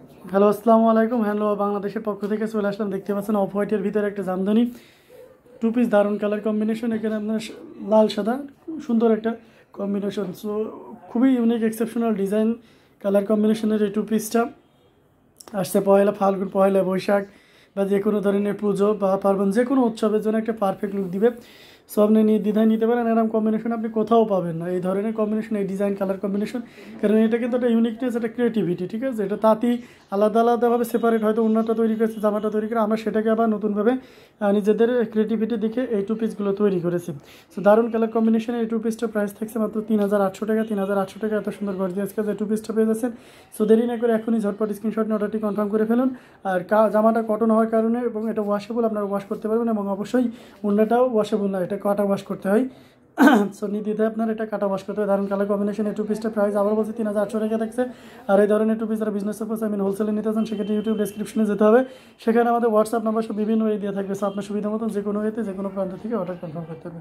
Hello, আসসালামু আলাইকুম। Handloom of বাংলাদেশের পক্ষ থেকে চলে আসলাম। দেখতে পাচ্ছেন অফ হোয়াইটের ভিতরে একটা জামদানি টু পিস, দারুণ কালার কম্বিনেশন। এখানে আপনার লাল সাদা সুন্দর একটা কম্বিনেশন। সো খুবই ইউনিক এক্সেপশনাল ডিজাইন কালার কম্বিনেশনের এই টু পিসটা আসছে পয়লা ফাল্গুন, পয়লা বৈশাখ বা যে কোনো ধরনের পুজো বা পার্বণ, যে কোনো উৎসবের জন্য একটা পারফেক্ট লুক দিবে। সো আপনি দ্বিধায় নিতে পারেন, এরকম কম্বিনেশন আপনি কোথাও পাবেন না, এই ধরনের কম্বিনেশন, এই ডিজাইন কালার কম্বিনেশন। কারণ এটা কিন্তু একটা ইউনিকনেস, একটা ক্রিয়েটিভিটি, ঠিক আছে। এটা তাঁতি আলাদা আলাদাভাবে সেপারেট হয়তো উন্নতটা তৈরি করেছে, জামাটা তৈরি করে, আমরা সেটাকে আবার নতুনভাবে নিজেদের ক্রিয়েটিভিটি দেখে এই টু পিসগুলো তৈরি করেছি। সো দারুণ কালার কম্বিনেশনে এই টু পিসটা প্রাইস থাকছে মাত্র 3,800 টাকা। 3,800 টাকা এত সুন্দর গর্জিয়াস কাজ এই টু পিসটা পেয়ে যাচ্ছেন। সো দেরি না করে এখনই ঝটপট স্ক্রিনশট নিয়ে অর্ডারটি কনফার্ম করে ফেলুন। আর জামাটা কটন হওয়ার কারণে এবং এটা ওয়াশেবল, আপনারা ওয়াশ করতে পারবেন, এবং অবশ্যই উন্নাটাও ওয়াশেবল না, এটা কাটা ওয়াশ করতে হয়। সো নির্দ্বিধায় আপনার এটা কাটা ওয়াশ করতে হয়। দারুণ কালার কম্বিনেশন এই টু পিসটা প্রাইস আবার বলছি 3,800 টাকা থাকছে। আর এই ধরনের টু পিস যারা বিজনেস পারপাস হোলসেলে নিতে চান, সেক্ষেত্রে ইউটিউব ডেসক্রিপশনে যেতে হবে, সেখানে আমাদের হোয়াটসঅ্যাপ নাম্বার সব বিভিন্ন ওয়ে দিয়ে থাকবে। সো আপনার সুবিধা মতন যে কোনো ওয়েতে যে কোনো প্রান্ত থেকে অর্ডার কনফার্ম করতে হবে।